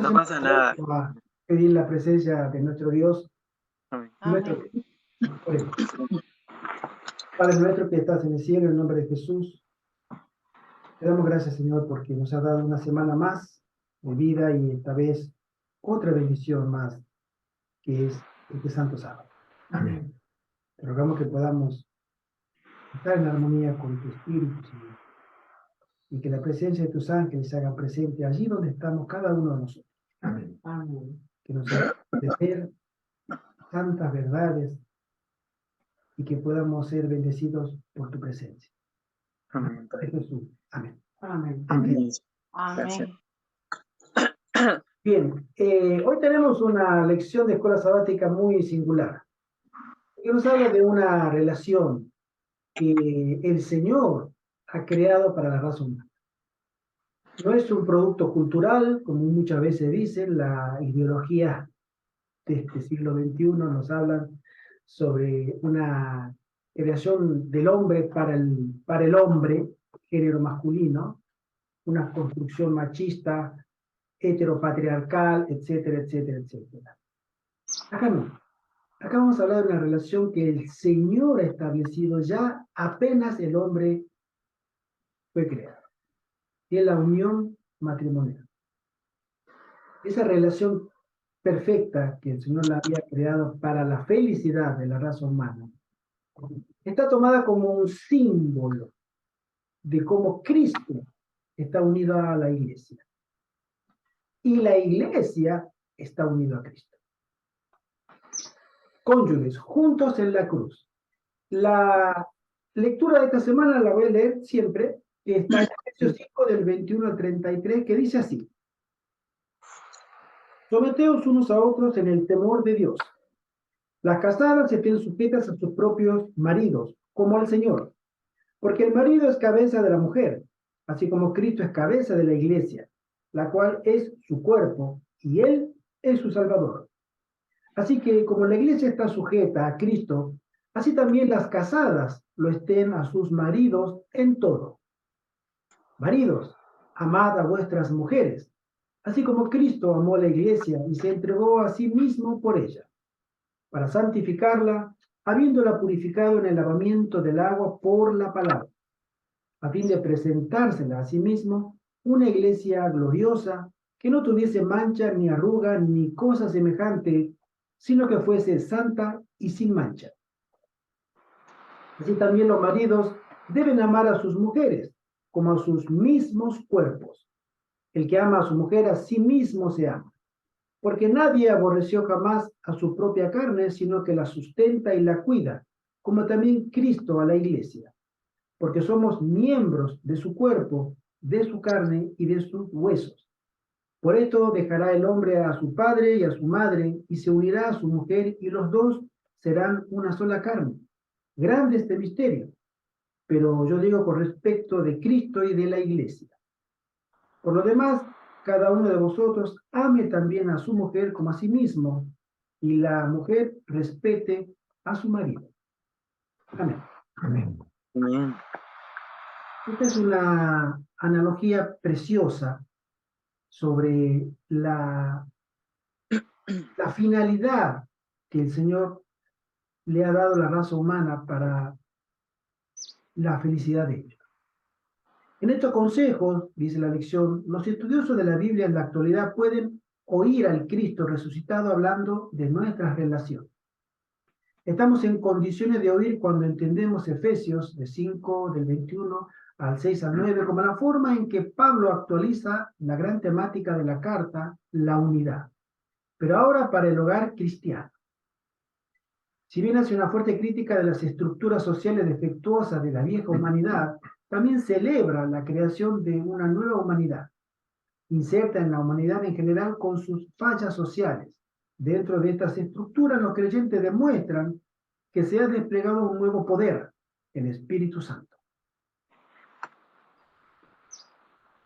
Vamos a No hacer pasa nada. a pedir la presencia de nuestro Dios, Amén. nuestro Padre nuestro que estás en el cielo, en el nombre de Jesús. Te damos gracias, Señor, porque nos has dado una semana más de vida y esta vez otra bendición más, que es este Santo Sábado. Amén. Te rogamos que podamos estar en armonía con tu Espíritu, Señor, y que la presencia de tus ángeles se haga presente allí donde estamos cada uno de nosotros. Amén. Amén. Que nos ayude a ver tantas verdades y que podamos ser bendecidos por tu presencia. Amén. En Jesús. Amén. Amén. Amén. Amén. Bien, hoy tenemos una lección de escuela sabática muy singular, que nos habla de una relación que el Señor ha creado para la raza humana. No es un producto cultural, como muchas veces dicen, la ideología de este siglo XXI nos hablan sobre una creación del hombre para el hombre, género masculino, una construcción machista, heteropatriarcal, etcétera, etcétera, etcétera. Acá no. Acá vamos a hablar de una relación que el Señor ha establecido ya apenas el hombre fue creado. Y es la unión matrimonial. Esa relación perfecta que el Señor la había creado para la felicidad de la raza humana está tomada como un símbolo de cómo Cristo está unido a la iglesia. Y la iglesia está unida a Cristo. Cónyuges, juntos en la cruz. La lectura de esta semana la voy a leer siempre, que está en Efesios 5 del 21 al 33, que dice así: someteos unos a otros en el temor de Dios. Las casadas estén sujetas a sus propios maridos, como al Señor, porque el marido es cabeza de la mujer, así como Cristo es cabeza de la iglesia, la cual es su cuerpo, y Él es su Salvador. Así que como la iglesia está sujeta a Cristo, así también las casadas lo estén a sus maridos en todo. Maridos, amad a vuestras mujeres, así como Cristo amó a la iglesia y se entregó a sí mismo por ella, para santificarla, habiéndola purificado en el lavamiento del agua por la palabra, a fin de presentársela a sí mismo una iglesia gloriosa, que no tuviese mancha, ni arruga, ni cosa semejante, sino que fuese santa y sin mancha. Así también los maridos deben amar a sus mujeres, como a sus mismos cuerpos. El que ama a su mujer a sí mismo se ama, porque nadie aborreció jamás a su propia carne, sino que la sustenta y la cuida, como también Cristo a la iglesia, porque somos miembros de su cuerpo, de su carne y de sus huesos. Por esto dejará el hombre a su padre y a su madre, y se unirá a su mujer, y los dos serán una sola carne. Grande este misterio, pero yo digo con respecto de Cristo y de la iglesia. Por lo demás, cada uno de vosotros ame también a su mujer como a sí mismo, y la mujer respete a su marido. Amén. Amén. Amén. Esta es una analogía preciosa sobre la finalidad que el Señor le ha dado a la raza humana para la felicidad de ellos. En estos consejos, dice la lección, los estudiosos de la Biblia en la actualidad pueden oír al Cristo resucitado hablando de nuestras relaciones. Estamos en condiciones de oír cuando entendemos Efesios de 5, del 21 al 6 al 9, como la forma en que Pablo actualiza la gran temática de la carta, la unidad, pero ahora para el hogar cristiano. Si bien hace una fuerte crítica de las estructuras sociales defectuosas de la vieja humanidad, también celebra la creación de una nueva humanidad, inserta en la humanidad en general con sus fallas sociales. Dentro de estas estructuras, los creyentes demuestran que se ha desplegado un nuevo poder, el Espíritu Santo.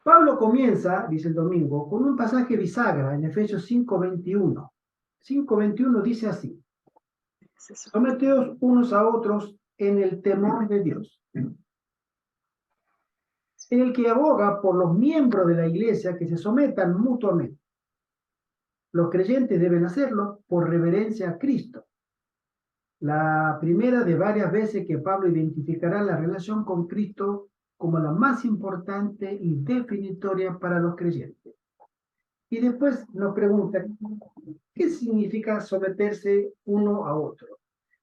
Pablo comienza, dice el domingo, con un pasaje bisagra en Efesios 5:21. 5:21 dice así: someteos unos a otros en el temor de Dios, en el que aboga por los miembros de la iglesia que se sometan mutuamente. Los creyentes deben hacerlo por reverencia a Cristo. La primera de varias veces que Pablo identificará la relación con Cristo como la más importante y definitoria para los creyentes. Y después nos pregunta, ¿qué significa someterse uno a otro?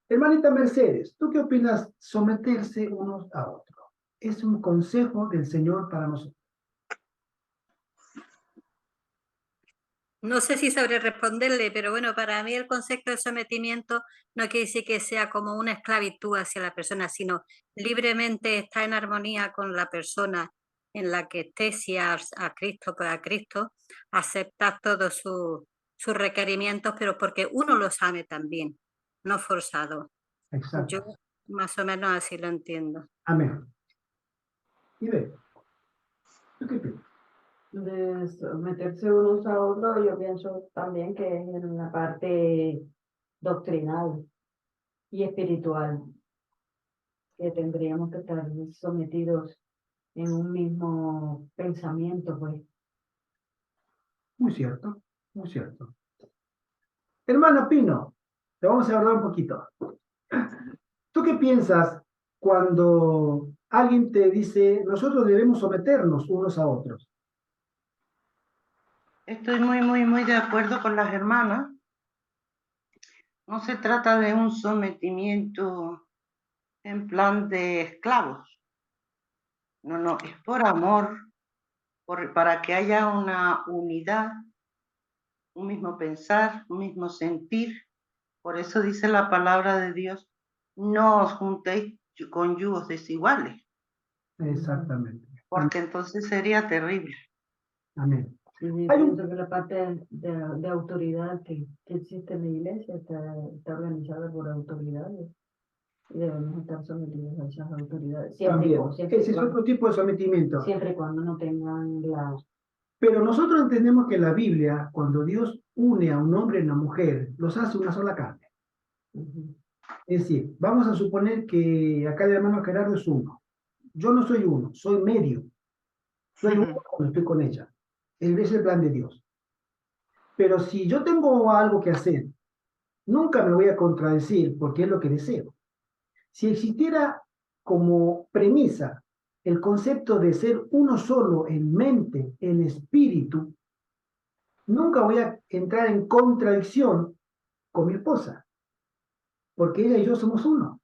Hermanita Mercedes, ¿tú qué opinas someterse unos a otros? Es un consejo del Señor para nosotros. No sé si sabré responderle, pero bueno, para mí el concepto de sometimiento no quiere decir que sea como una esclavitud hacia la persona, sino libremente está en armonía con la persona en la que esté, si a Cristo, pues a Cristo, aceptar todos sus requerimientos, pero porque uno lo sabe también, no forzado. Exacto. Yo más o menos así lo entiendo. Amén. Y ve, ¿tú qué piensas? De someterse unos a otros, yo pienso también que es en la parte doctrinal y espiritual, que tendríamos que estar sometidos en un mismo pensamiento, pues. Muy cierto, muy cierto. Hermana Pino, te vamos a hablar un poquito. ¿Tú qué piensas cuando alguien te dice, nosotros debemos someternos unos a otros? Estoy muy de acuerdo con las hermanas. No se trata de un sometimiento en plan de esclavos. No, es por amor, para que haya una unidad, un mismo pensar, un mismo sentir. Por eso dice la palabra de Dios, no os juntéis con yugos desiguales, Exactamente. porque entonces sería terrible. Amén. Y Hay un- pienso que la parte de autoridad que existe en la iglesia está organizada por autoridades y debemos estar sometidos a esas autoridades. También. Ese es otro tipo de sometimiento. Siempre y cuando no tengan la... Pero nosotros entendemos que la Biblia, cuando Dios une a un hombre y una mujer, los hace una sola carne. Es decir, vamos a suponer que acá el hermano Gerardo es uno. Yo no soy uno, soy medio. Soy uno cuando estoy con ella. Ese es el plan de Dios. Pero si yo tengo algo que hacer, nunca me voy a contradecir porque es lo que deseo. Si existiera como premisa el concepto de ser uno solo en mente, en espíritu, nunca voy a entrar en contradicción con mi esposa, porque ella y yo somos uno.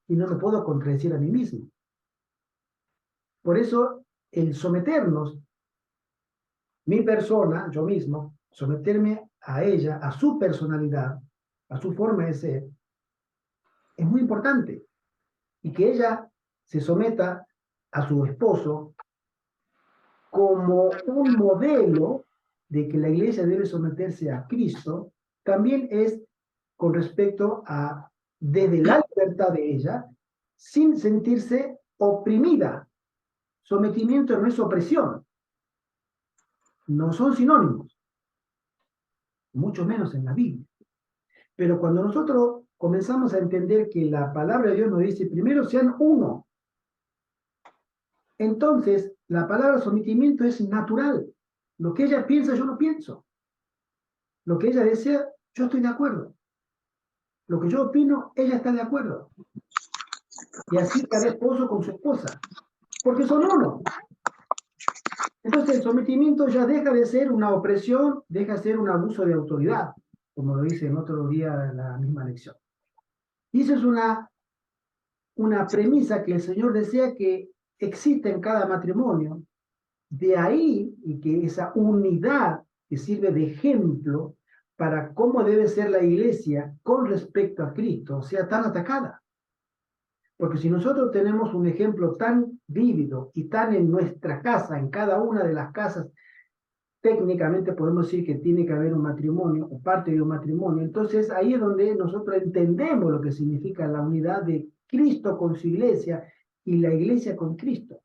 Y no me puedo contradecir a mí mismo. Por eso, el someternos, mi persona, yo mismo, someterme a ella, a su personalidad, a su forma de ser, es muy importante. Y que ella se someta a su esposo como un modelo de que la iglesia debe someterse a Cristo, también es con respecto a, desde la libertad de ella, sin sentirse oprimida. Sometimiento no es opresión. No son sinónimos, mucho menos en la Biblia. Pero cuando nosotros comenzamos a entender que la palabra de Dios nos dice, primero sean uno, entonces la palabra sometimiento es natural. Lo que ella piensa, yo no pienso. Lo que ella desea, yo estoy de acuerdo. Lo que yo opino, ella está de acuerdo. Y así cada esposo con su esposa. Porque son uno. Entonces el sometimiento ya deja de ser una opresión, deja de ser un abuso de autoridad, como lo dice en otro día en la misma lección. Y eso es una premisa que el Señor desea que exista en cada matrimonio. De ahí, y que esa unidad que sirve de ejemplo para cómo debe ser la iglesia con respecto a Cristo sea tan atacada. Porque si nosotros tenemos un ejemplo tan vívido y tan en nuestra casa, en cada una de las casas, técnicamente podemos decir que tiene que haber un matrimonio o parte de un matrimonio. Entonces ahí es donde nosotros entendemos lo que significa la unidad de Cristo con su iglesia y la iglesia con Cristo,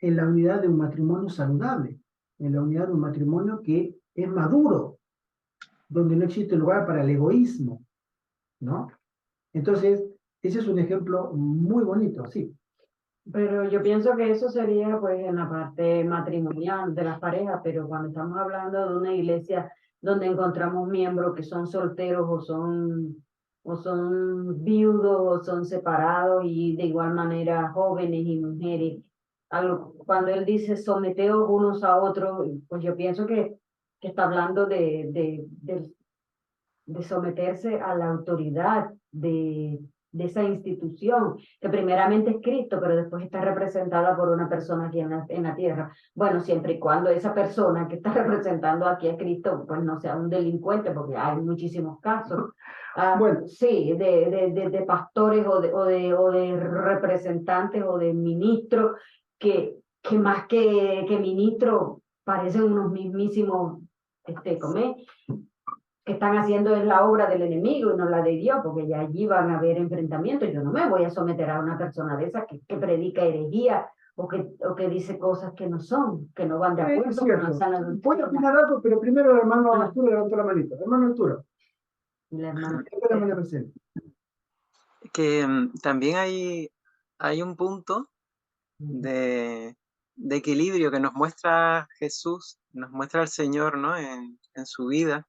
en la unidad de un matrimonio saludable, en la unidad de un matrimonio que es maduro, donde no existe lugar para el egoísmo, ¿no? Entonces, ese es un ejemplo muy bonito, sí. Pero yo pienso que eso sería pues en la parte matrimonial de las parejas, pero cuando estamos hablando de una iglesia donde encontramos miembros que son solteros o son viudos o son separados y de igual manera jóvenes y mujeres. Cuando él dice someteos unos a otros, pues yo pienso que está hablando de someterse a la autoridad de esa institución, que primeramente es Cristo, pero después está representada por una persona aquí en la tierra. Bueno, siempre y cuando esa persona que está representando aquí a Cristo, pues no sea un delincuente, porque hay muchísimos casos. Bueno. Sí, de pastores o de representantes o de ministros que más que ministros parecen unos mismísimos, que están haciendo es la obra del enemigo y no la de Dios, porque ya allí van a haber enfrentamientos. Yo no me voy a someter a una persona de esas que predica herejía o que dice cosas que no son, que no van de acuerdo Es con cierto. la sana Puedo doctrina. opinar algo, pero primero el hermano Arturo levantó la manita. Hermano Arturo, Y la hermana espérame, presente. Que también hay un punto de equilibrio que nos muestra Jesús, nos muestra el Señor, ¿no? En su vida.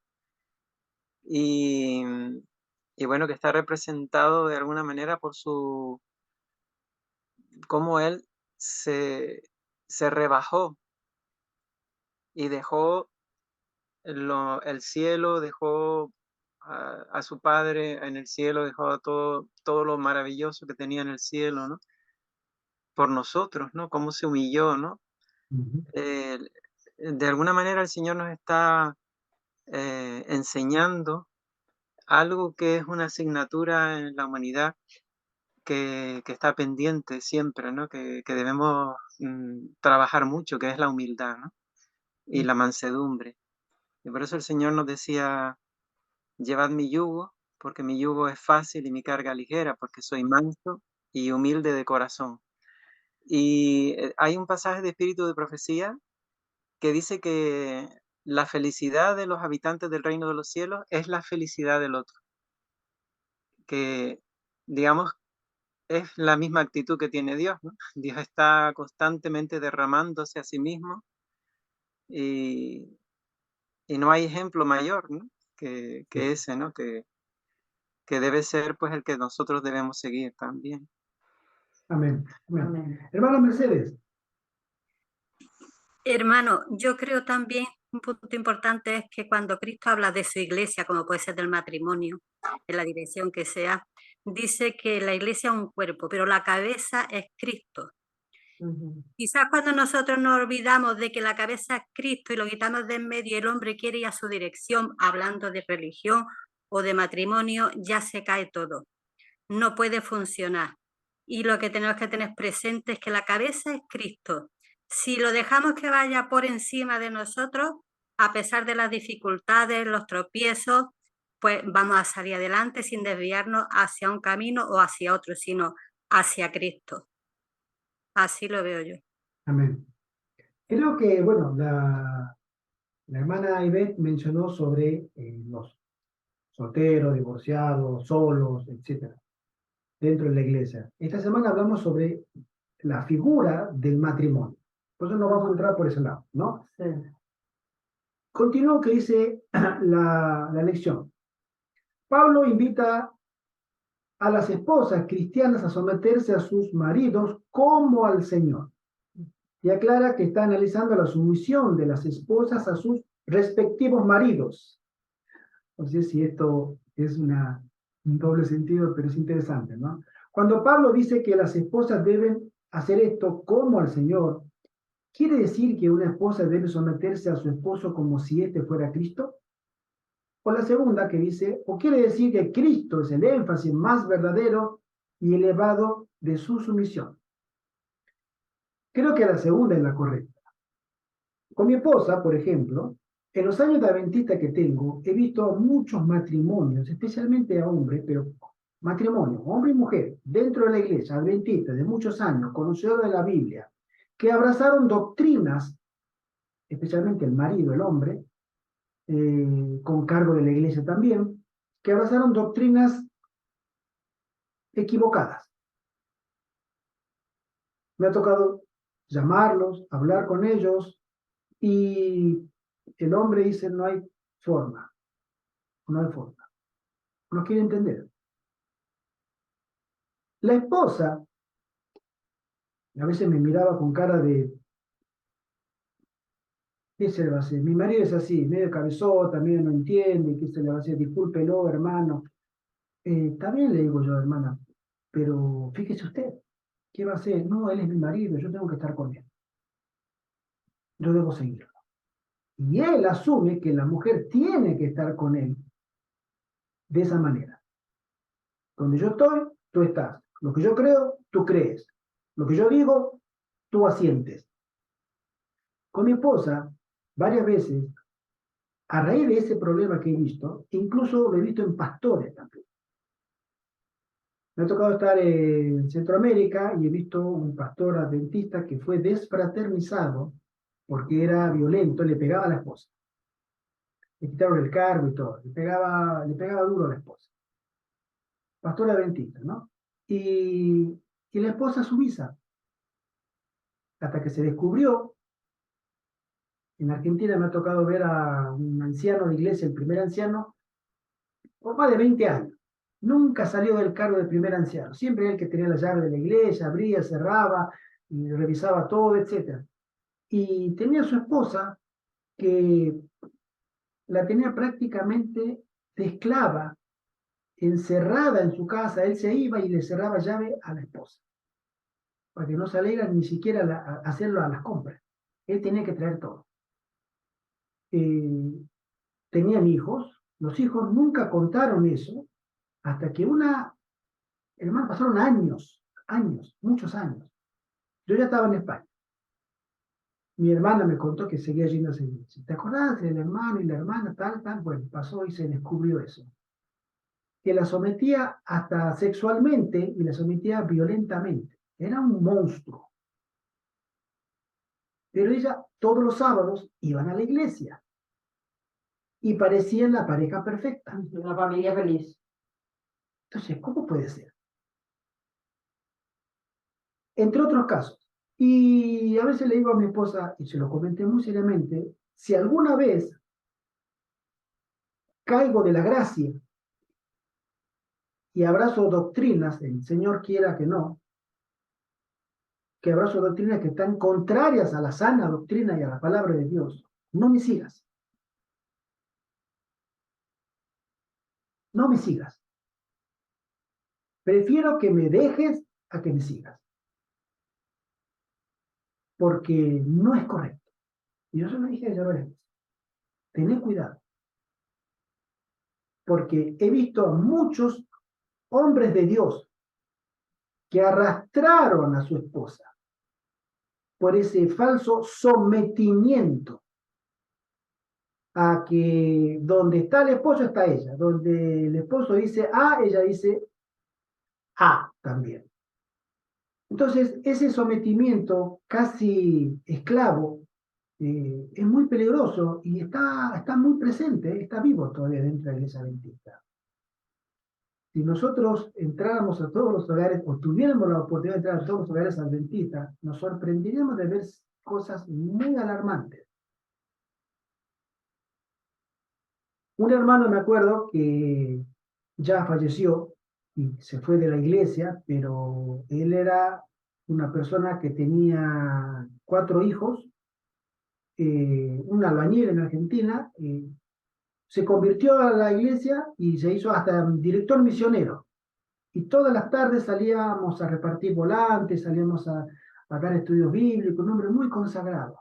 Y, y bueno, que está representado de alguna manera por cómo Él se rebajó y dejó el cielo, dejó a su Padre en el cielo, dejó todo lo maravilloso que tenía en el cielo, ¿no? Por nosotros, ¿no? Cómo se humilló, ¿no? Eh, de alguna manera el Señor nos está enseñando algo que es una asignatura en la humanidad que está pendiente siempre, ¿no? Que debemos trabajar mucho, que es la humildad, ¿no? Y la mansedumbre. Y por eso el Señor nos decía, llevad mi yugo, porque mi yugo es fácil y mi carga ligera, porque soy manso y humilde de corazón. Y hay un pasaje de Espíritu de Profecía que dice que la felicidad de los habitantes del reino de los cielos es la felicidad del otro. Que, digamos, es la misma actitud que tiene Dios, ¿no? Dios está constantemente derramándose a sí mismo y, y no hay ejemplo mayor, ¿no? que ese, ¿no? Que debe ser pues el que nosotros debemos seguir también. Amén. Amén. Amén. Hermana Mercedes. Hermano, yo creo también un punto importante es que cuando Cristo habla de su iglesia, como puede ser del matrimonio, en la dirección que sea, dice que la iglesia es un cuerpo, pero la cabeza es Cristo. Quizás cuando nosotros nos olvidamos de que la cabeza es Cristo y lo quitamos de en medio y el hombre quiere ir a su dirección, hablando de religión o de matrimonio, ya se cae todo. No puede funcionar. Y lo que tenemos que tener presente es que la cabeza es Cristo. Si lo dejamos que vaya por encima de nosotros, a pesar de las dificultades, los tropiezos, pues vamos a salir adelante sin desviarnos hacia un camino o hacia otro, sino hacia Cristo. Así lo veo yo. Amén. Creo que, bueno, la hermana Ivette mencionó sobre los solteros, divorciados, solos, etcétera, dentro de la iglesia. Esta semana hablamos sobre la figura del matrimonio. Por eso nos vamos a entrar por ese lado, ¿no? Sí. Continúo que dice la lección. Pablo invita a las esposas cristianas a someterse a sus maridos como al Señor. Y aclara que está analizando la sumisión de las esposas a sus respectivos maridos. No sé si esto es un doble sentido, pero es interesante, ¿no? Cuando Pablo dice que las esposas deben hacer esto como al Señor, ¿quiere decir que una esposa debe someterse a su esposo como si éste fuera Cristo? O la segunda que dice, o quiere decir que Cristo es el énfasis más verdadero y elevado de su sumisión. Creo que la segunda es la correcta. Con mi esposa, por ejemplo, en los años de adventista que tengo, he visto muchos matrimonios, especialmente a hombres, pero matrimonios, hombre y mujer, dentro de la iglesia adventista de muchos años, conocedores de la Biblia, que abrazaron doctrinas, especialmente el marido, el hombre, con cargo de la iglesia también, que abrazaron doctrinas equivocadas. Me ha tocado llamarlos, hablar con ellos, y el hombre dice, no hay forma, no hay forma. No quiere entender. La esposa a veces me miraba con cara de, ¿qué se le va a hacer? Mi marido es así, medio cabezota, medio no entiende, ¿qué se le va a hacer? Discúlpelo, hermano. Está bien, le digo yo, hermana, pero fíjese usted, ¿qué va a hacer? No, él es mi marido, yo tengo que estar con él. Yo debo seguirlo. Y él asume que la mujer tiene que estar con él de esa manera. Donde yo estoy, tú estás. Lo que yo creo, tú crees. Lo que yo digo, tú asientes. Con mi esposa, varias veces, a raíz de ese problema que he visto, incluso lo he visto en pastores también. Me ha tocado estar en Centroamérica y he visto un pastor adventista que fue desfraternizado porque era violento, le pegaba a la esposa. Le quitaron el cargo y todo, le pegaba duro a la esposa. Pastor adventista, ¿no? Y la esposa sumisa, hasta que se descubrió. En Argentina me ha tocado ver a un anciano de iglesia, el primer anciano, por más de 20 años. Nunca salió del cargo de primer anciano. Siempre era el que tenía la llave de la iglesia, abría, cerraba, y revisaba todo, etc. Y tenía a su esposa que la tenía prácticamente de esclava, encerrada en su casa. Él se iba y le cerraba llave a la esposa, para que no saliera ni siquiera a hacerlo a las compras. Él tenía que traer todo. Tenían hijos, los hijos nunca contaron eso, hasta que hermano, pasaron años, muchos años. Yo ya estaba en España. Mi hermana me contó que seguía yendo a esa iglesia. ¿Te acordás del hermano y la hermana, tal, tal? Bueno, pasó y se descubrió eso. Que la sometía hasta sexualmente y la sometía violentamente. Era un monstruo. Pero ella, todos los sábados, iban a la iglesia. Y parecían la pareja perfecta. Una familia feliz. Entonces, ¿cómo puede ser? Entre otros casos. Y a veces le digo a mi esposa, y se lo comenté muy seriamente, si alguna vez caigo de la gracia y abrazo doctrinas, el Señor quiera que no, que abrazo doctrinas que están contrarias a la sana doctrina y a la palabra de Dios, no me sigas. No me sigas. Prefiero que me dejes a que me sigas. Porque no es correcto. Y yo se lo dije a ella varias veces. Tened cuidado. Porque he visto a muchos hombres de Dios que arrastraron a su esposa por ese falso sometimiento a que donde está el esposo está ella, donde el esposo dice A, ella dice A también. Entonces, ese sometimiento casi esclavo es muy peligroso y está muy presente, está vivo todavía dentro de la iglesia adventista. Si nosotros entráramos a todos los hogares, o tuviéramos la oportunidad de entrar a todos los hogares adventistas, nos sorprenderíamos de ver cosas muy alarmantes. Un hermano, me acuerdo, que ya falleció y se fue de la iglesia, pero él era una persona que tenía 4 hijos, un albañil en Argentina, se convirtió a la iglesia y se hizo hasta director misionero. Y todas las tardes salíamos a repartir volantes, salíamos a dar estudios bíblicos, un hombre muy consagrado.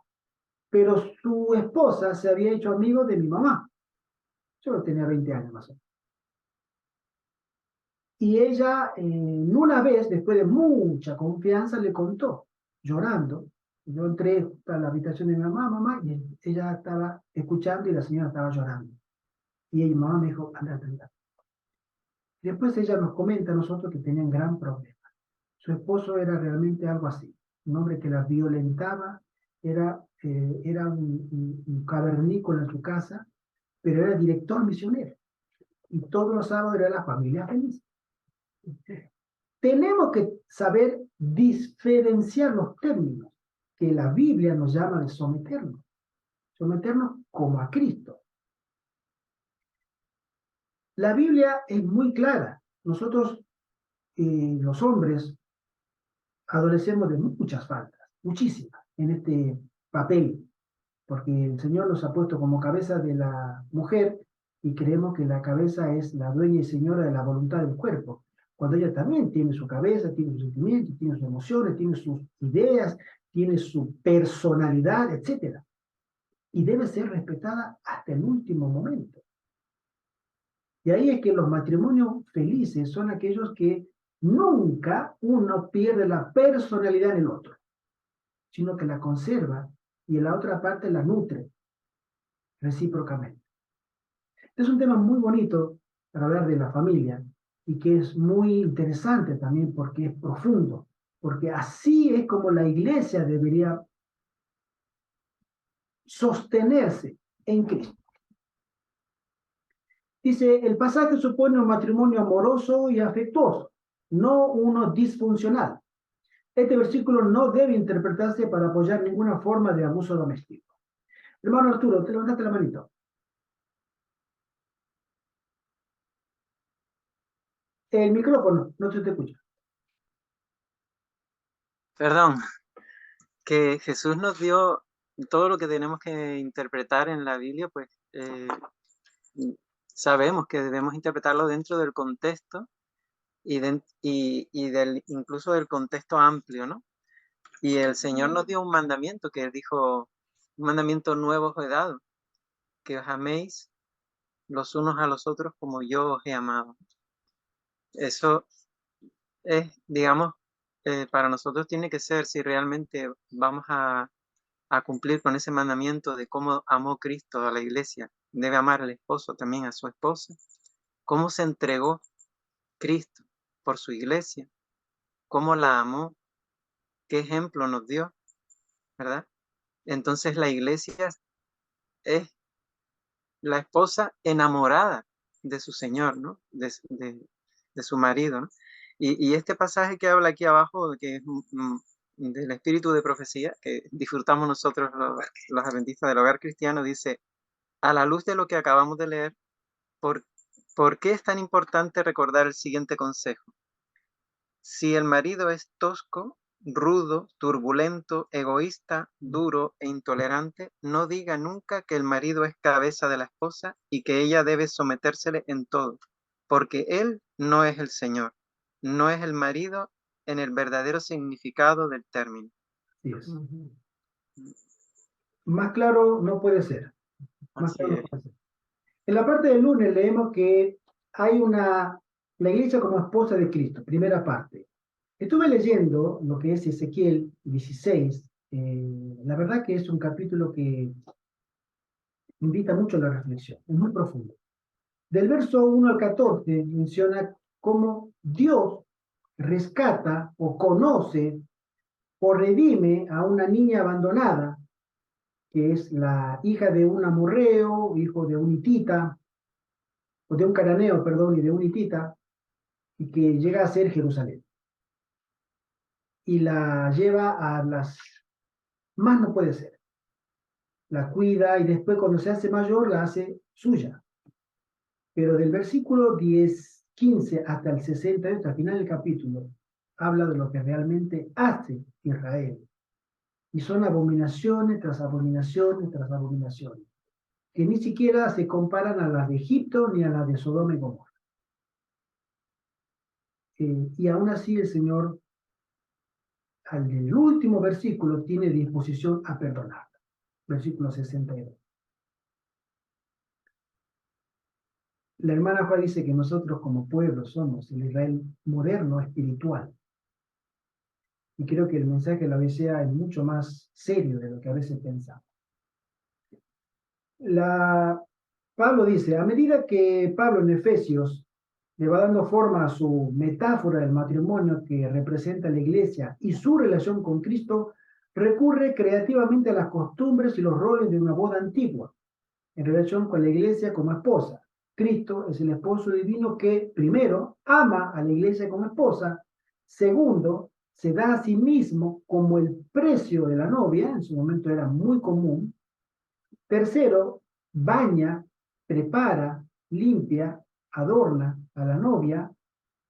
Pero su esposa se había hecho amigo de mi mamá. Yo tenía 20 años más o menos. Y ella, una vez, después de mucha confianza, le contó, llorando. Yo entré a la habitación de mi mamá, y ella estaba escuchando y la señora estaba llorando. Y mi mamá me dijo, anda, anda. Después ella nos comenta a nosotros que tenían gran problema. Su esposo era realmente algo así, un hombre que la violentaba, era un cavernícola en su casa, pero era director misionero. Y todos los sábados era la familia feliz. Tenemos que saber diferenciar los términos que la Biblia nos llama de someternos. Someternos como a Cristo. La Biblia es muy clara. Nosotros, los hombres, adolecemos de muchas faltas, muchísimas, en este papel, porque el Señor nos ha puesto como cabeza de la mujer y creemos que la cabeza es la dueña y señora de la voluntad del cuerpo, cuando ella también tiene su cabeza, tiene sus sentimientos, tiene sus emociones, tiene sus ideas, tiene su personalidad, etc. Y debe ser respetada hasta el último momento. Y ahí es que los matrimonios felices son aquellos que nunca uno pierde la personalidad en el otro, sino que la conserva y en la otra parte la nutre recíprocamente. Este es un tema muy bonito para hablar de la familia y que es muy interesante también porque es profundo, porque así es como la iglesia debería sostenerse en Cristo. Dice, el pasaje supone un matrimonio amoroso y afectuoso, no uno disfuncional. Este versículo no debe interpretarse para apoyar ninguna forma de abuso doméstico. Hermano Arturo, te levantaste la manito. El micrófono, no se te escucha. Perdón, que Jesús nos dio todo lo que tenemos que interpretar en la Biblia, pues sabemos que debemos interpretarlo dentro del contexto y incluso del contexto amplio, ¿no? Y el Señor nos dio un mandamiento que Él dijo, un mandamiento nuevo os he dado, que os améis los unos a los otros como yo os he amado. Eso es, digamos, para nosotros tiene que ser, si realmente vamos a cumplir con ese mandamiento de cómo amó Cristo a la iglesia, debe amar al esposo también a su esposa, cómo se entregó Cristo por su iglesia, cómo la amó, qué ejemplo nos dio, ¿verdad? Entonces la iglesia es la esposa enamorada de su Señor, ¿no? De su marido, ¿no? Y este pasaje que habla aquí abajo, que es del espíritu de profecía, que disfrutamos nosotros los adventistas del hogar cristiano, dice, a la luz de lo que acabamos de leer, ¿por qué es tan importante recordar el siguiente consejo? Si el marido es tosco, rudo, turbulento, egoísta, duro e intolerante, no diga nunca que el marido es cabeza de la esposa y que ella debe sometérsele en todo, porque él no es el Señor, no es el marido en el verdadero significado del término. Así es. Más claro no puede ser. Más Así claro no es. puede ser. En la parte del lunes leemos que hay la iglesia como esposa de Cristo, primera parte. Estuve leyendo lo que es Ezequiel 16. La verdad que es un capítulo que invita mucho a la reflexión, es muy profundo. Del verso 1 al 14 menciona cómo Dios rescata o conoce o redime a una niña abandonada, que es la hija de un amorreo, hijo de un hitita, o de un cananeo, perdón, y de un hitita, y que llega a ser Jerusalén. Y la lleva a las... Más no puede ser. La cuida y después cuando se hace mayor la hace suya. Pero del versículo 15 hasta el 68, al final del capítulo, habla de lo que realmente hace Israel. Y son abominaciones tras abominaciones tras abominaciones, que ni siquiera se comparan a las de Egipto ni a las de Sodoma y Gomorra. Y aún así el Señor, al del último versículo, tiene disposición a perdonar. Versículo 62. La hermana Juan dice que nosotros como pueblo somos el Israel moderno, espiritual. Y creo que el mensaje de la Odisea es mucho más serio de lo que a veces pensamos. Pablo dice, a medida que Pablo en Efesios le va dando forma a su metáfora del matrimonio que representa la iglesia y su relación con Cristo, recurre creativamente a las costumbres y los roles de una boda antigua, en relación con la iglesia como esposa. Cristo es el esposo divino que, primero, ama a la iglesia como esposa, segundo, se da a sí mismo como el precio de la novia, en su momento era muy común, tercero, baña, prepara, limpia adorna a la novia.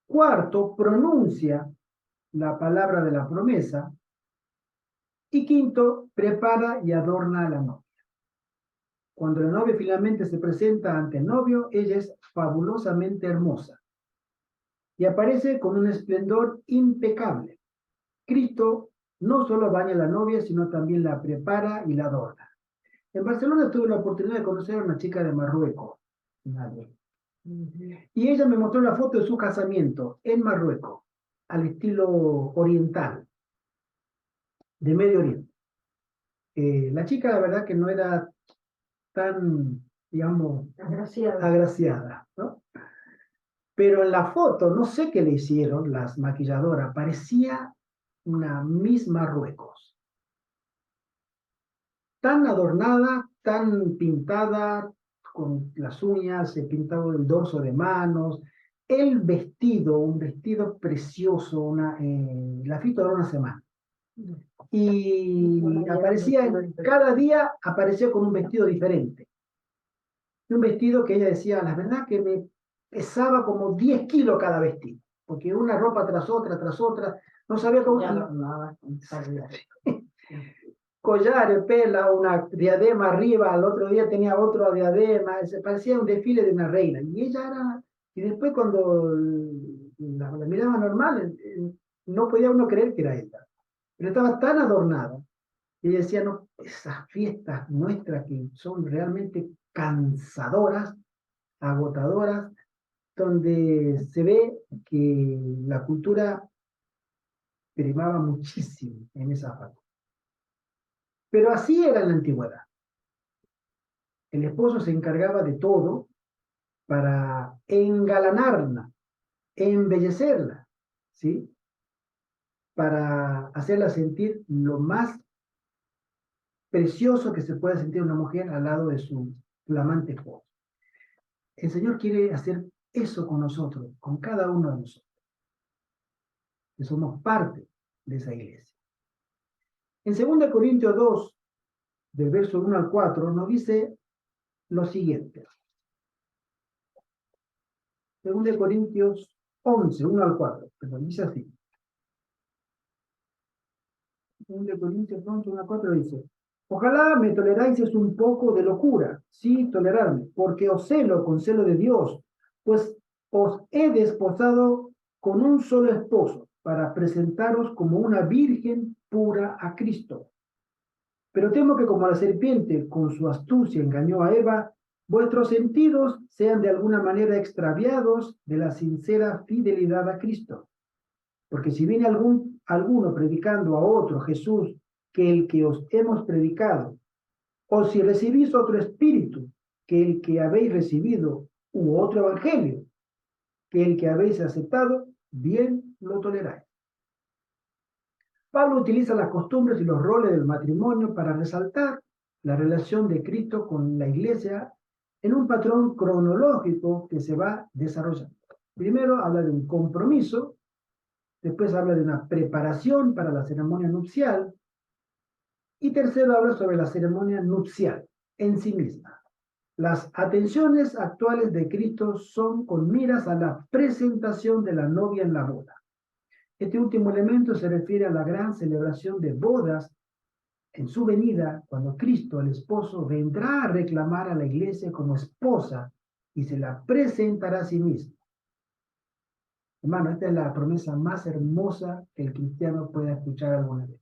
Cuarto, pronuncia la palabra de la promesa. Y quinto, prepara y adorna a la novia. Cuando la novia finalmente se presenta ante el novio, ella es fabulosamente hermosa y aparece con un esplendor impecable. Cristo no solo baña a la novia, sino también la prepara y la adorna. En Barcelona tuve la oportunidad de conocer a una chica de Marruecos. Y ella me mostró la foto de su casamiento en Marruecos, al estilo oriental, de Medio Oriente. La chica, la verdad, que no era tan, digamos, agraciada, ¿no? Pero en la foto, no sé qué le hicieron las maquilladoras, parecía una Miss Marruecos. Tan adornada, tan pintada, con las uñas, se pintaba el dorso de manos, el vestido, un vestido precioso, la fiesta duró una semana. Y aparecía, cada día aparecía con un vestido diferente. Un vestido que ella decía, la verdad que me pesaba como 10 kilos cada vestido, porque una ropa tras otra, no sabía cómo... Collares, pela, una diadema arriba, al otro día tenía otro diadema, parecía un desfile de una reina. Y ella era, y después cuando la miraba normal, no podía uno creer que era ella. Pero estaba tan adornada. Y ella decía, no, esas fiestas nuestras que son realmente cansadoras, agotadoras, donde se ve que la cultura primaba muchísimo en esa parte. Pero así era en la antigüedad. El esposo se encargaba de todo para engalanarla, embellecerla, ¿sí? Para hacerla sentir lo más precioso que se pueda sentir una mujer al lado de su flamante esposo. El Señor quiere hacer eso con nosotros, con cada uno de nosotros, que somos parte de esa iglesia. En 2 Corintios 2, del verso 1 al 4, nos dice lo siguiente. 2 Corintios 11, 1 al 4, perdón, dice así. 2 Corintios 11, 1 al 4 dice, ojalá me toleráis un poco de locura, sí, toleradme, porque os celo con celo de Dios, pues os he desposado con un solo esposo, para presentaros como una virgen pura a Cristo. Pero temo que como la serpiente con su astucia engañó a Eva, vuestros sentidos sean de alguna manera extraviados de la sincera fidelidad a Cristo. Porque si viene alguno predicando a otro Jesús que el que os hemos predicado, o si recibís otro espíritu que el que habéis recibido, u otro evangelio que el que habéis aceptado, bien lo toleráis. Pablo utiliza las costumbres y los roles del matrimonio para resaltar la relación de Cristo con la iglesia en un patrón cronológico que se va desarrollando. Primero habla de un compromiso, después habla de una preparación para la ceremonia nupcial, y tercero habla sobre la ceremonia nupcial en sí misma. Las atenciones actuales de Cristo son con miras a la presentación de la novia en la boda. Este último elemento se refiere a la gran celebración de bodas en su venida, cuando Cristo, el esposo, vendrá a reclamar a la iglesia como esposa y se la presentará a sí mismo. Hermano, esta es la promesa más hermosa que el cristiano pueda escuchar alguna vez.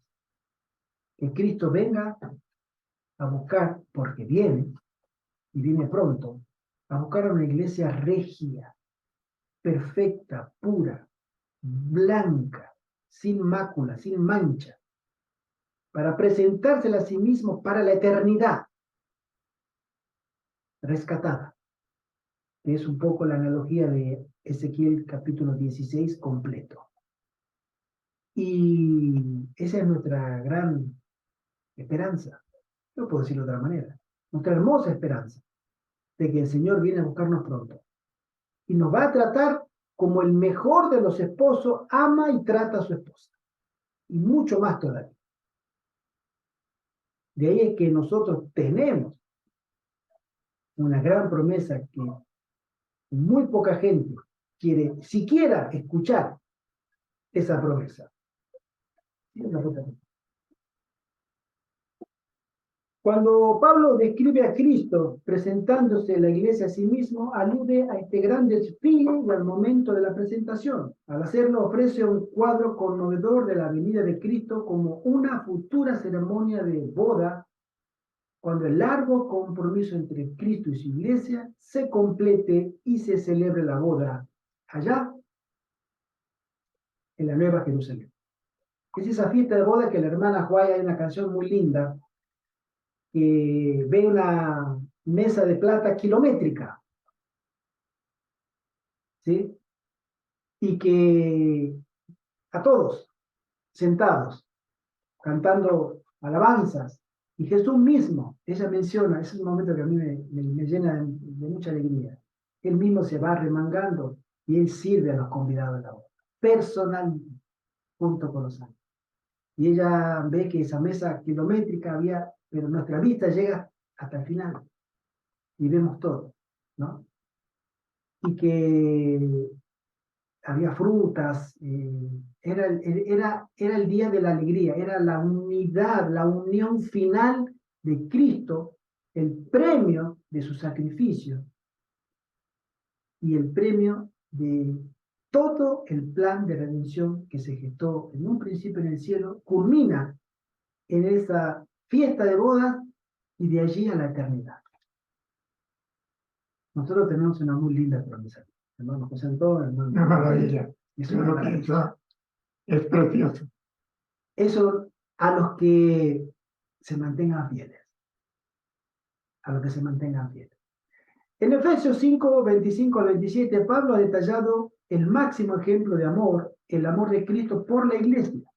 Que Cristo venga a buscar, porque viene, y viene pronto, a buscar a una iglesia regia, perfecta, pura, blanca, sin mácula, sin mancha, para presentársela a sí mismo para la eternidad, rescatada. Es un poco la analogía de Ezequiel capítulo 16 completo. Y esa es nuestra gran esperanza, no puedo decirlo de otra manera, nuestra hermosa esperanza de que el Señor viene a buscarnos pronto y nos va a tratar como el mejor de los esposos ama y trata a su esposa, y mucho más todavía. De ahí es que nosotros tenemos una gran promesa que Muy poca gente quiere siquiera escuchar esa promesa. Cuando Pablo describe a Cristo presentándose en la iglesia a sí mismo, alude a este gran desfile y al momento de la presentación. Al hacerlo, ofrece un cuadro conmovedor de la venida de Cristo como una futura ceremonia de boda, cuando el largo compromiso entre Cristo y su iglesia se complete y se celebre la boda allá en la Nueva Jerusalén. Es esa fiesta de boda que la hermana Juárez, hay una canción muy linda, que ve una mesa de plata kilométrica, ¿sí? Y que a todos sentados, cantando alabanzas, y Jesús mismo, ella menciona, ese es un momento que a mí me llena de mucha alegría, él mismo se va remangando y él sirve a los convidados de la boda, personalmente, junto con los santos. Y ella ve que esa mesa kilométrica había, pero nuestra vista llega hasta el final y vemos todo, ¿no? Y que había frutas, era el día de la alegría, era la unidad, la unión final de Cristo, el premio de su sacrificio y el premio de todo el plan de redención que se gestó en un principio en el cielo, culmina en esa fiesta de bodas y de allí a la eternidad. Nosotros tenemos una muy linda promesa. Hermano José Antonio, hermano. Una maravilla. Es Yo una lo maravilla. pienso, es precioso. Eso a los que se mantengan fieles. A los que se mantengan fieles. En Efesios 5, 25 al 27, Pablo ha detallado el máximo ejemplo de amor, el amor de Cristo por la iglesia,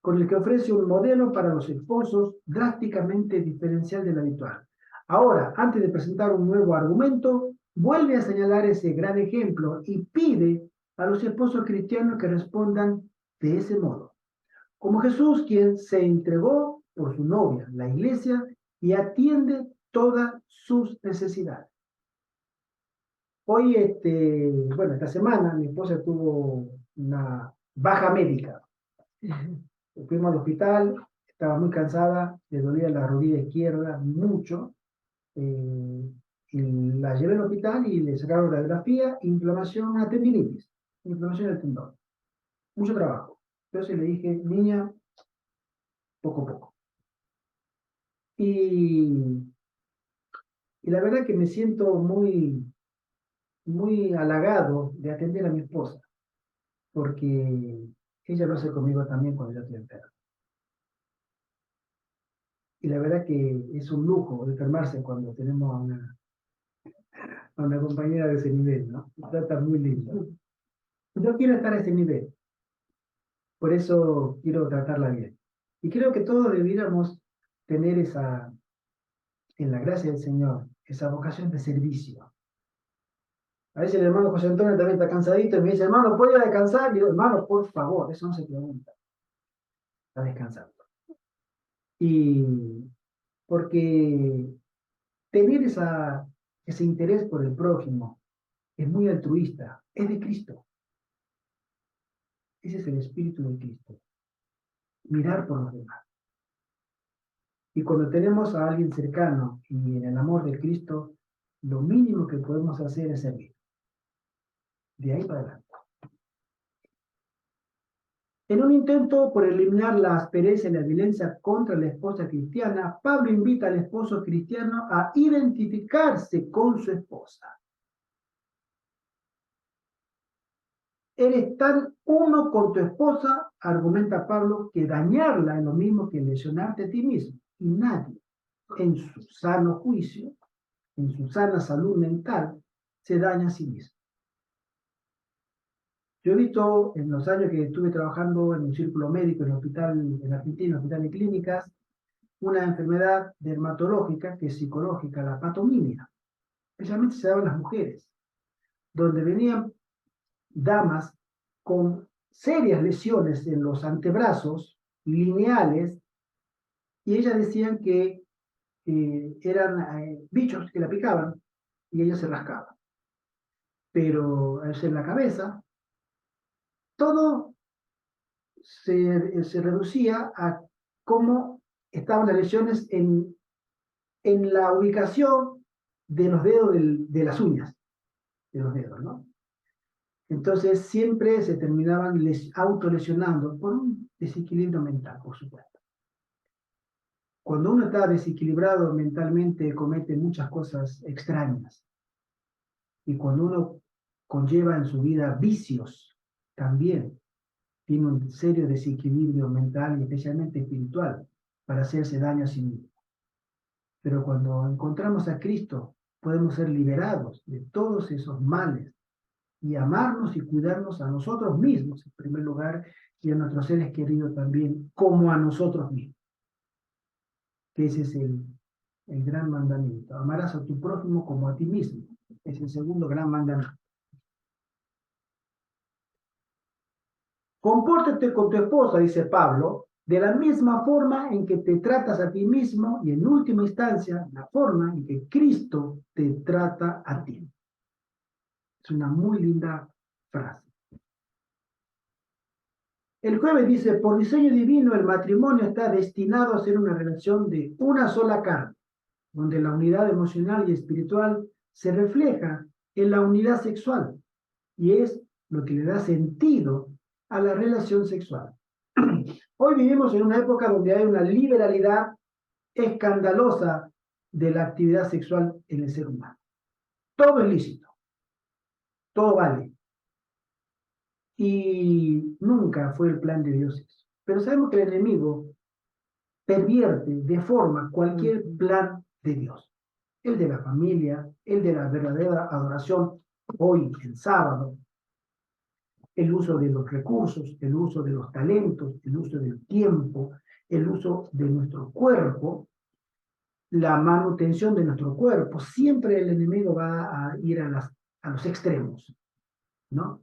con el que ofrece un modelo para los esposos drásticamente diferencial del habitual. Ahora, antes de presentar un nuevo argumento, vuelve a señalar ese gran ejemplo y pide a los esposos cristianos que respondan de ese modo. Como Jesús, quien se entregó por su novia, la iglesia, y atiende todas sus necesidades. Hoy, esta semana, mi esposa tuvo una baja médica. Fuimos al hospital, estaba muy cansada, le dolía la rodilla izquierda mucho, y la llevé al hospital y le sacaron radiografía, inflamación, una tendinitis, inflamación del tendón. Mucho trabajo. Entonces le dije, niña, poco a poco. Y la verdad que me siento muy, muy halagado de atender a mi esposa, porque ella lo hace conmigo también cuando yo estoy enfermo. Y la verdad que es un lujo enfermarse cuando tenemos a una compañera de ese nivel, ¿no? Trata muy lindo. Yo quiero estar a ese nivel, por eso quiero tratarla bien. Y creo que todos debiéramos tener en la gracia del Señor, esa vocación de servicio. A veces el hermano José Antonio también está cansadito y me dice, hermano, ¿puedo ir a descansar? Y digo, hermano, por favor, eso no se pregunta. Está descansando. Y porque tener ese interés por el prójimo es muy altruista, es de Cristo. Ese es el espíritu de Cristo. Mirar por los demás. Y cuando tenemos a alguien cercano y en el amor de Cristo, lo mínimo que podemos hacer es servir. De ahí para adelante. En un intento por eliminar la aspereza y la violencia contra la esposa cristiana, Pablo invita al esposo cristiano a identificarse con su esposa. Eres tan uno con tu esposa, argumenta Pablo, que dañarla es lo mismo que lesionarte a ti mismo. Y nadie, en su sano juicio, en su sana salud mental, se daña a sí mismo. Yo he visto en los años que estuve trabajando en un círculo médico en el hospital, en Argentina, hospital de clínicas, una enfermedad dermatológica que es psicológica, la patominia. Especialmente se daba en las mujeres, donde venían damas con serias lesiones en los antebrazos lineales y ellas decían que eran bichos que la picaban y ella se rascaba. pero es en la cabeza, todo se reducía a cómo estaban las lesiones en la ubicación de los dedos de las uñas, de los dedos, ¿no? Entonces siempre se terminaban autolesionando por un desequilibrio mental, por supuesto. Cuando uno está desequilibrado mentalmente, comete muchas cosas extrañas. Y cuando uno conlleva en su vida vicios, también tiene un serio desequilibrio mental y especialmente espiritual para hacerse daño a sí mismo. Pero cuando encontramos a Cristo, podemos ser liberados de todos esos males y amarnos y cuidarnos a nosotros mismos, en primer lugar, y a nuestros seres queridos también, como a nosotros mismos. Que ese es el gran mandamiento. Amarás a tu prójimo como a ti mismo. Es el segundo gran mandamiento. Compórtate con tu esposa, dice Pablo, de la misma forma en que te tratas a ti mismo y en última instancia, la forma en que Cristo te trata a ti. Es una muy linda frase. El jueves dice, por diseño divino el matrimonio está destinado a ser una relación de una sola carne, donde la unidad emocional y espiritual se refleja en la unidad sexual y es lo que le da sentido a la relación sexual. Hoy vivimos en una época donde hay una liberalidad escandalosa de la actividad sexual en el ser humano. Todo es lícito, todo vale. Y nunca fue el plan de Dios eso. Pero sabemos que el enemigo pervierte, deforma cualquier plan de Dios. El de la familia, el de la verdadera adoración, hoy, el sábado, el uso de los recursos, el uso de los talentos, el uso del tiempo, el uso de nuestro cuerpo, la manutención de nuestro cuerpo. Siempre el enemigo va a ir a los extremos, ¿no?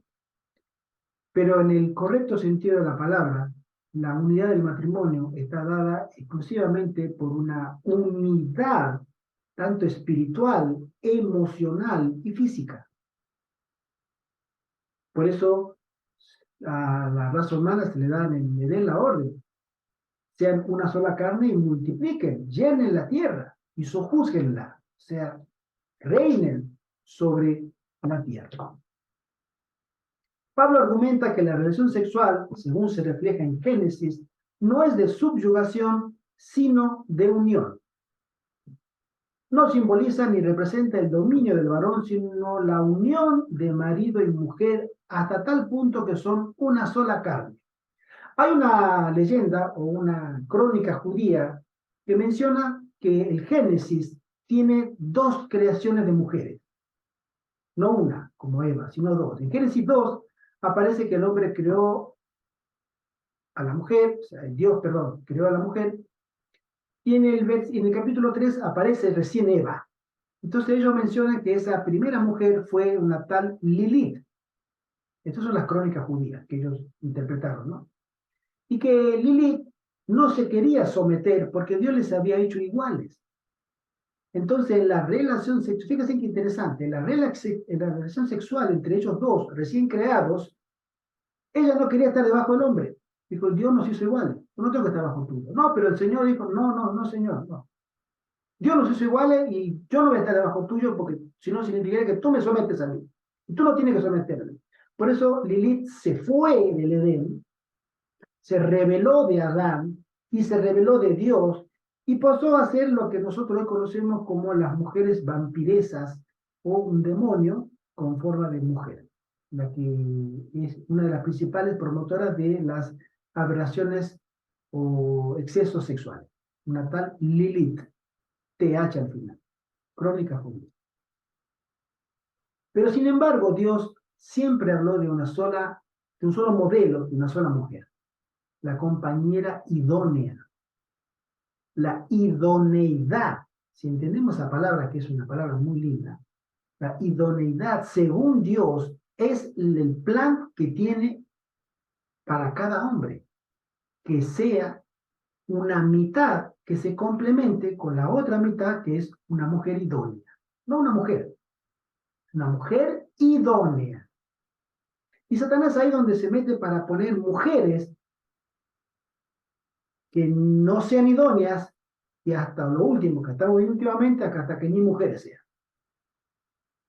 Pero en el correcto sentido de la palabra, la unidad del matrimonio está dada exclusivamente por una unidad, tanto espiritual, emocional y física. Por eso a la raza humana le den la orden. Sean una sola carne y multipliquen, llenen la tierra y sojúzguenla, o sea, reinen sobre la tierra. Pablo argumenta que la relación sexual, según se refleja en Génesis, no es de subyugación, sino de unión. No simboliza ni representa el dominio del varón, sino la unión de marido y mujer hasta tal punto que son una sola carne. Hay una leyenda o una crónica judía que menciona que el Génesis tiene dos creaciones de mujeres. No una, como Eva, sino dos. En Génesis 2 aparece que el hombre creó a la mujer, o sea, Dios, perdón, creó a la mujer, y en el capítulo 3 aparece recién Eva. Entonces ellos mencionan que esa primera mujer fue una tal Lilith. Estas son las crónicas judías que ellos interpretaron, ¿no? Y que Lilith no se quería someter porque Dios les había hecho iguales. Entonces la relación sexual, fíjense qué interesante, la relación sexual entre ellos dos recién creados, ella no quería estar debajo del hombre. Dijo, Dios nos hizo iguales, yo no tengo que estar bajo tuyo. No, pero el Señor dijo, no, Señor, no. Dios nos hizo iguales y yo no voy a estar debajo tuyo porque si no significaría que tú me sometes a mí. Y tú no tienes que someterme. Por eso Lilith se fue del Edén, se rebeló de Adán y se rebeló de Dios y pasó a ser lo que nosotros hoy conocemos como las mujeres vampiresas o un demonio con forma de mujer, la que es una de las principales promotoras de las aberraciones o excesos sexuales. Una tal Lilith, TH al final, crónica judía. Pero sin embargo, Dios siempre habló de un solo modelo, de una sola mujer, la compañera idónea, la idoneidad. Si entendemos esa palabra, que es una palabra muy linda, la idoneidad, según Dios, es el plan que tiene para cada hombre, que sea una mitad que se complemente con la otra mitad, que es una mujer idónea. No una mujer idónea. Y Satanás ahí donde se mete para poner mujeres que no sean idóneas, y hasta lo último que estamos viendo últimamente, hasta que ni mujeres sean,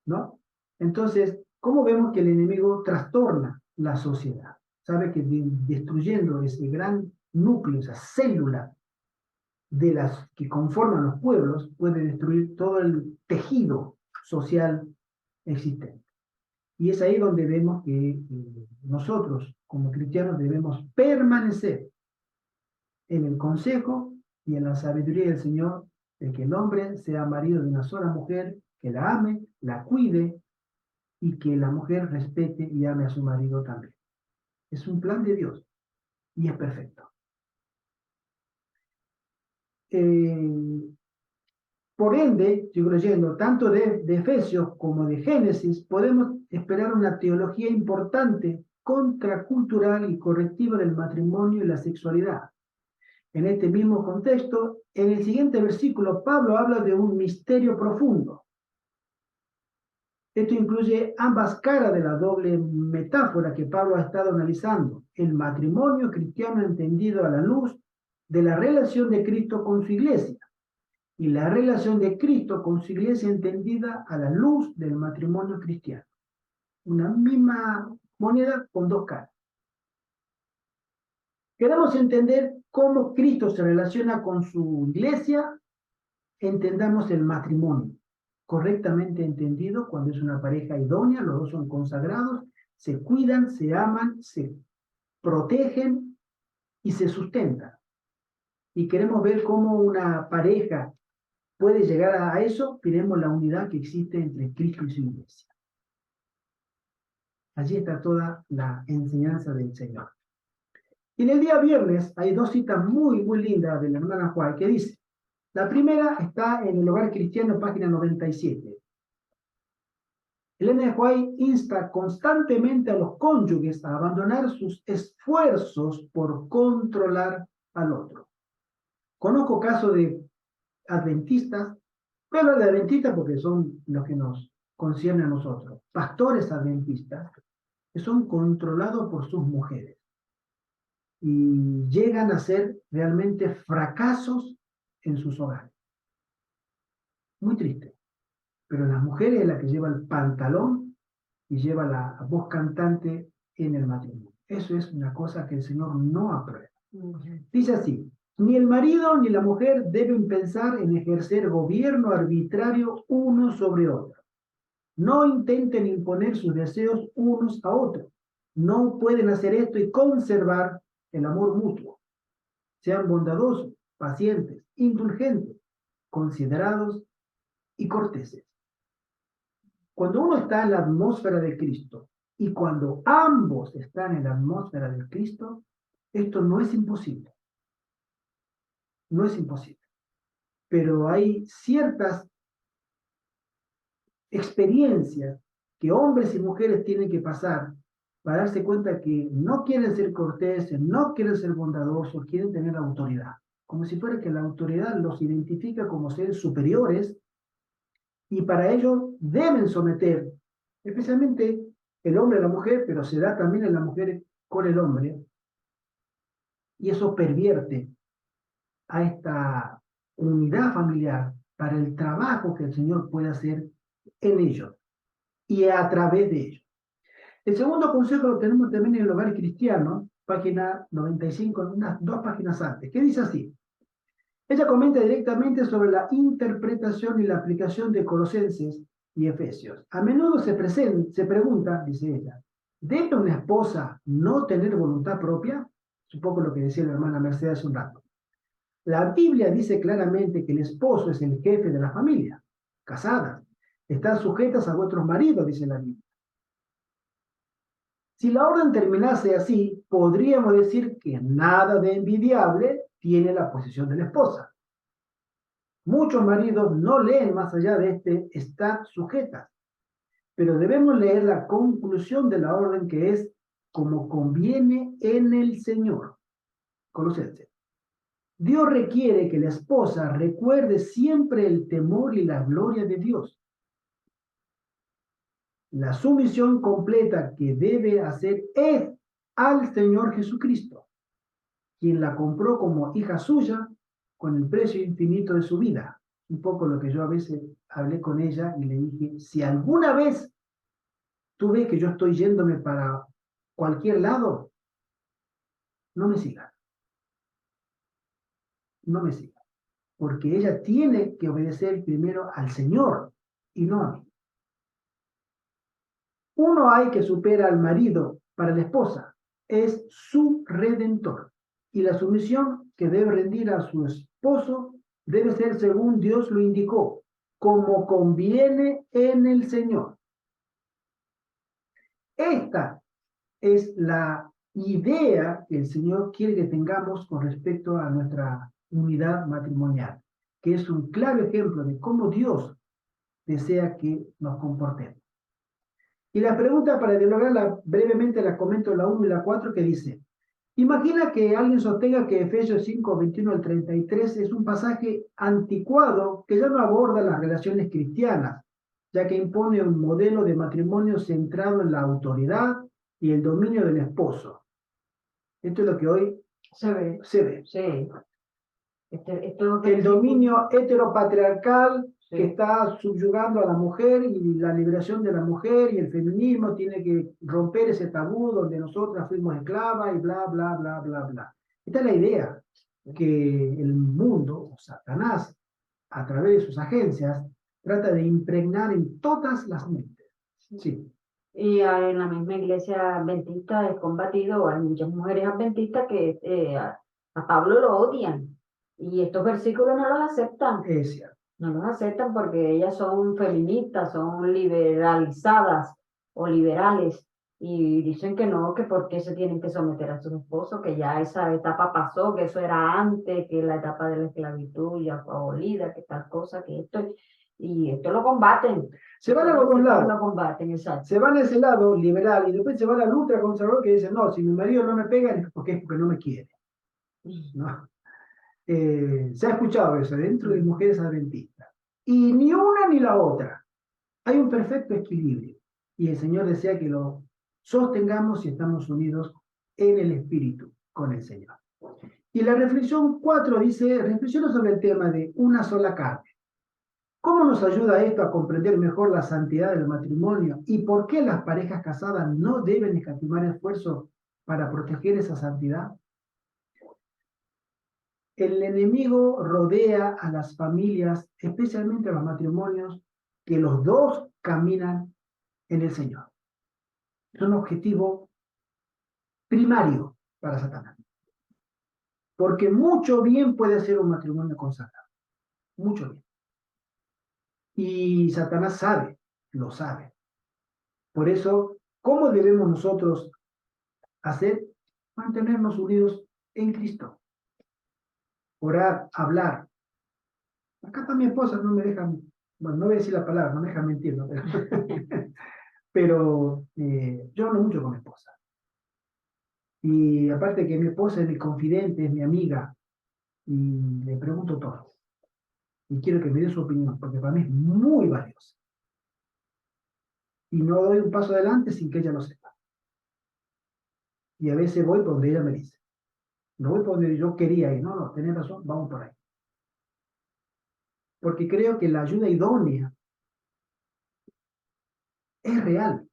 ¿no? Entonces, ¿cómo vemos que el enemigo trastorna la sociedad? Sabe que destruyendo ese gran núcleo, esa célula de las que conforman los pueblos, puede destruir todo el tejido social existente. Y es ahí donde vemos que nosotros, como cristianos, debemos permanecer en el consejo y en la sabiduría del Señor, de que el hombre sea marido de una sola mujer, que la ame, la cuide, y que la mujer respete y ame a su marido también. Es un plan de Dios y es perfecto. Por ende, sigo leyendo, tanto de Efesios como de Génesis, podemos esperar una teología importante, contracultural y correctiva del matrimonio y la sexualidad. En este mismo contexto, en el siguiente versículo, Pablo habla de un misterio profundo. Esto incluye ambas caras de la doble metáfora que Pablo ha estado analizando, el matrimonio cristiano entendido a la luz de la relación de Cristo con su iglesia, y la relación de Cristo con su iglesia entendida a la luz del matrimonio cristiano. Una misma moneda con dos caras. Queremos entender cómo Cristo se relaciona con su iglesia, entendamos el matrimonio. Correctamente entendido, cuando es una pareja idónea, los dos son consagrados, se cuidan, se aman, se protegen y se sustentan. Y queremos ver cómo una pareja puede llegar a eso, tenemos la unidad que existe entre Cristo y su iglesia. Allí está toda la enseñanza del Señor. Y en el día viernes hay dos citas muy lindas de la hermana Juárez que dice, la primera está en el Hogar Cristiano, página 97. Elena de White insta constantemente a los cónyuges a abandonar sus esfuerzos por controlar al otro. Conozco casos de adventistas, pero de adventistas porque son los que nos conciernen a nosotros, pastores adventistas, que son controlados por sus mujeres y llegan a ser realmente fracasos en sus hogares. Muy triste. Pero la mujer es la que lleva el pantalón y lleva la voz cantante en el matrimonio. Eso es una cosa que el Señor no aprueba. Dice así, ni el marido ni la mujer deben pensar en ejercer gobierno arbitrario uno sobre otro. No intenten imponer sus deseos unos a otros. No pueden hacer esto y conservar el amor mutuo. Sean bondadosos, pacientes, indulgentes, considerados y corteses. Cuando uno está en la atmósfera de Cristo y cuando ambos están en la atmósfera de Cristo, esto no es imposible. No es imposible. Pero hay ciertas experiencias que hombres y mujeres tienen que pasar para darse cuenta que no quieren ser corteses, no quieren ser bondadosos, quieren tener autoridad. Como si fuera que la autoridad los identifica como seres superiores y para ello deben someter, especialmente el hombre a la mujer, pero se da también en la mujer con el hombre, y eso pervierte a esta unidad familiar para el trabajo que el Señor puede hacer en ellos y a través de ellos. El segundo consejo lo tenemos también en el Hogar Cristiano, página 95, unas 2 páginas antes, que dice así. Ella comenta directamente sobre la interpretación y la aplicación de Colosenses y Efesios. A menudo se pregunta, dice ella, ¿debe una esposa no tener voluntad propia? Es un poco lo que decía la hermana Mercedes hace un rato. La Biblia dice claramente que el esposo es el jefe de la familia. Casadas, están sujetas a vuestros maridos, dice la Biblia. Si la orden terminase así, podríamos decir que nada de envidiable tiene la posición de la esposa. Muchos maridos no leen más allá de estar sujetas, pero debemos leer la conclusión de la orden que es como conviene en el Señor. Colosenses. Dios requiere que la esposa recuerde siempre el temor y la gloria de Dios. La sumisión completa que debe hacer es al Señor Jesucristo, quien la compró como hija suya con el precio infinito de su vida. Un poco lo que yo a veces hablé con ella y le dije, si alguna vez tú ves que yo estoy yéndome para cualquier lado, no me sigas. No me sigas. Porque ella tiene que obedecer primero al Señor y no a mí. Uno hay que supera al marido para la esposa, es su redentor. Y la sumisión que debe rendir a su esposo debe ser según Dios lo indicó, como conviene en el Señor. Esta es la idea que el Señor quiere que tengamos con respecto a nuestra unidad matrimonial, que es un claro ejemplo de cómo Dios desea que nos comportemos. Y la pregunta para dialogarla brevemente la comento la 1 y la 4 que dice, imagina que alguien sostenga que Efesios 5, 21 al 33 es un pasaje anticuado que ya no aborda las relaciones cristianas, ya que impone un modelo de matrimonio centrado en la autoridad y el dominio del esposo. Esto es lo que hoy Se ve, se ve. sí. Esto El dominio heteropatriarcal sí. que está subyugando a la mujer y la liberación de la mujer y el feminismo tiene que romper ese tabú donde nosotras fuimos esclavas y bla, bla, bla, bla, bla. Esta es la idea que el mundo, o Satanás, a través de sus agencias, trata de impregnar en todas las mentes. Sí. Y en la misma iglesia adventista es combatido, hay muchas mujeres adventistas que a Pablo lo odian. Y estos versículos no los aceptan. Es cierto. No los aceptan porque ellas son feministas, son liberalizadas o liberales. Y dicen que no, que por qué se tienen que someter a sus esposos, que ya esa etapa pasó, que eso era antes, que la etapa de la esclavitud ya fue abolida, que tal cosa, que esto. Y esto lo combaten. Se van a los dos lados. Lo combaten, exacto. Se van a ese lado liberal y después se van al ultraconservador que dice, no, si mi marido no me pega es porque no me quiere. ¿No? Se ha escuchado eso dentro de mujeres adventistas. Y ni una ni la otra. Hay un perfecto equilibrio. Y el Señor desea que lo sostengamos y estamos unidos en el Espíritu con el Señor. Y la reflexión 4 dice, reflexiona sobre el tema de una sola carne. ¿Cómo nos ayuda esto a comprender mejor la santidad del matrimonio y por qué las parejas casadas no deben escatimar esfuerzos para proteger esa santidad? El enemigo rodea a las familias, especialmente a los matrimonios, que los dos caminan en el Señor. Es un objetivo primario para Satanás. Porque mucho bien puede hacer un matrimonio consagrado. Mucho bien. Y Satanás sabe, lo sabe. Por eso, ¿cómo debemos nosotros hacer? Mantenernos unidos en Cristo. Orar, hablar. Acá también mi esposa no me deja, bueno, no voy a decir la palabra, no me deja mentir, ¿no? Pero yo hablo mucho con mi esposa. Y aparte que mi esposa es mi confidente, es mi amiga, y le pregunto todo. Y quiero que me dé su opinión, porque para mí es muy valiosa. Y no doy un paso adelante sin que ella lo sepa. Y a veces voy por donde ella me dice. No voy por donde yo quería ir. No, no, tenés razón, vamos por ahí. Porque creo que la ayuda idónea es real.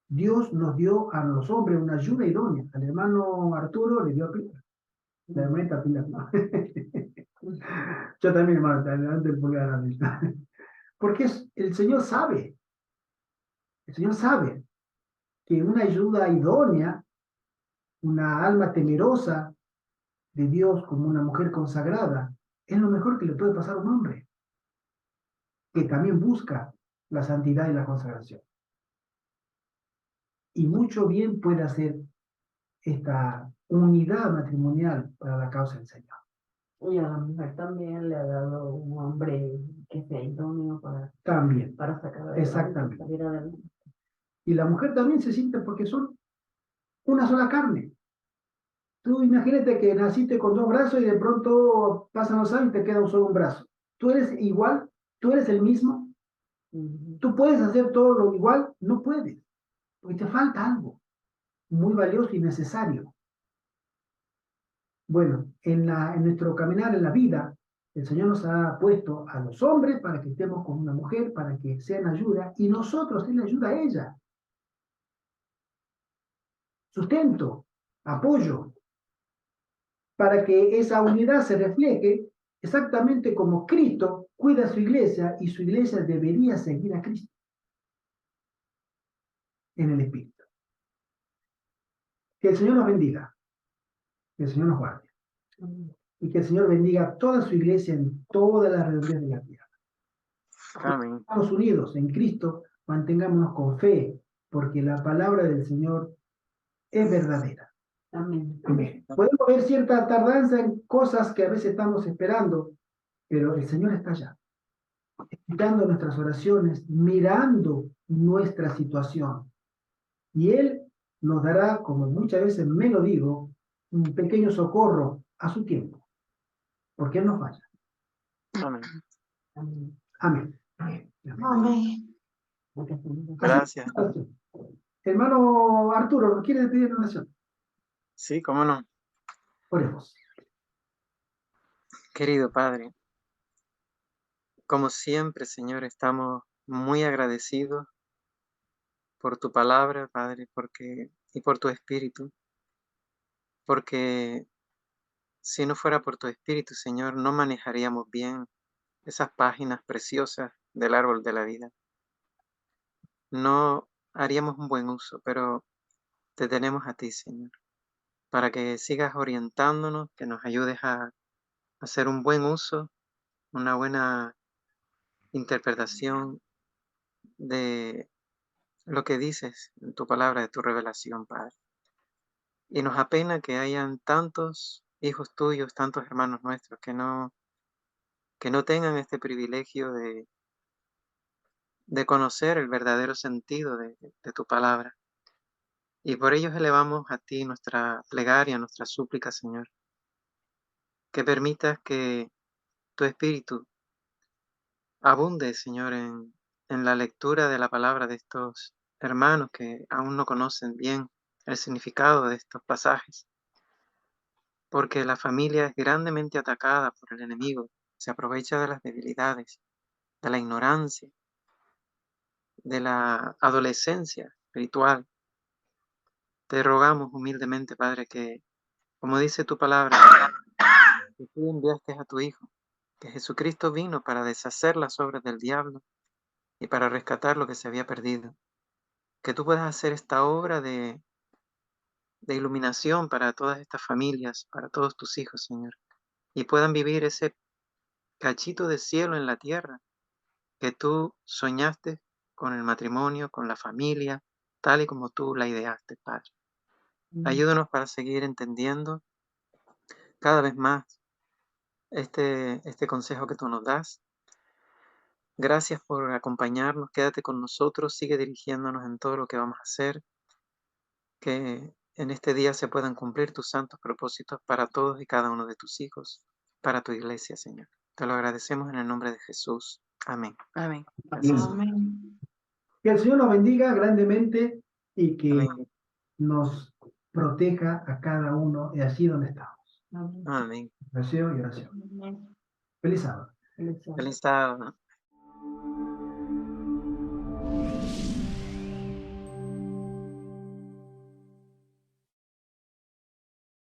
Dios nos dio a los hombres una ayuda idónea. Al hermano Arturo le dio a Pilar. La hermanita Pilar, no. Yo también, hermano, adelante el pulgar a mí. Porque el Señor sabe. El Señor sabe que una ayuda idónea, una alma temerosa de Dios como una mujer consagrada, es lo mejor que le puede pasar a un hombre, que también busca la santidad y la consagración. Y mucho bien puede hacer esta unidad matrimonial para la causa del Señor. Y a la mujer también le ha dado un hombre que sea idóneo También. para sacar adelante, Exactamente. salir adelante. Y la mujer también se siente porque son una sola carne. Tú imagínate que naciste con dos brazos y de pronto pasan los años y te queda solo un brazo. ¿Tú eres igual? ¿Tú eres el mismo? ¿Tú puedes hacer todo lo igual? No puedes, porque te falta algo muy valioso y necesario. Bueno, en nuestro caminar en la vida, el Señor nos ha puesto a los hombres para que estemos con una mujer, para que sean ayuda, y nosotros Él ayuda a ella. Sustento, apoyo, para que esa unidad se refleje exactamente como Cristo cuida a su iglesia y su iglesia debería seguir a Cristo en el Espíritu. Que el Señor nos bendiga, que el Señor nos guarde y que el Señor bendiga a toda su iglesia en todas las redondeas de la tierra. Amén. Estamos unidos en Cristo, mantengámonos con fe, porque la palabra del Señor es verdadera. Amén. Amén. Podemos ver cierta tardanza en cosas que a veces estamos esperando, pero el Señor está allá, escuchando nuestras oraciones, mirando nuestra situación. Y Él nos dará, como muchas veces me lo digo, un pequeño socorro a su tiempo, porque Él no falla. Amén. Amén. Amén. Amén. Gracias. Hermano Arturo, ¿quiere pedir oración? Sí, cómo no. Oremos. Querido Padre, como siempre, Señor, estamos muy agradecidos por tu palabra, Padre, y por tu espíritu, porque si no fuera por tu espíritu, Señor, no manejaríamos bien esas páginas preciosas del árbol de la vida. No haríamos un buen uso, pero te tenemos a ti, Señor, para que sigas orientándonos, que nos ayudes a hacer un buen uso, una buena interpretación de lo que dices en tu palabra, de tu revelación, Padre. Y nos apena que hayan tantos hijos tuyos, tantos hermanos nuestros que no tengan este privilegio de conocer el verdadero sentido de tu palabra. Y por ellos elevamos a ti nuestra plegaria, nuestra súplica, Señor, que permitas que tu espíritu abunde, Señor, en la lectura de la palabra de estos hermanos que aún no conocen bien el significado de estos pasajes, porque la familia es grandemente atacada por el enemigo, se aprovecha de las debilidades, de la ignorancia, de la adolescencia espiritual. Te rogamos humildemente, Padre, que, como dice tu palabra, que tú enviaste a tu Hijo, que Jesucristo vino para deshacer las obras del diablo y para rescatar lo que se había perdido. Que tú puedas hacer esta obra de iluminación para todas estas familias, para todos tus hijos, Señor, y puedan vivir ese cachito de cielo en la tierra que tú soñaste con el matrimonio, con la familia, tal y como tú la ideaste, Padre. Ayúdanos para seguir entendiendo cada vez más este consejo que tú nos das. Gracias por acompañarnos, quédate con nosotros, sigue dirigiéndonos en todo lo que vamos a hacer, que en este día se puedan cumplir tus santos propósitos para todos y cada uno de tus hijos, para tu iglesia, Señor. Te lo agradecemos en el nombre de Jesús. Amén. Amén. Amén. Amén. Que el Señor nos bendiga grandemente y que Amén. nos proteja a cada uno y así donde estamos. Amén. Amén. Deseo y oración. Amén. Feliz sábado. Feliz sábado. Feliz sábado.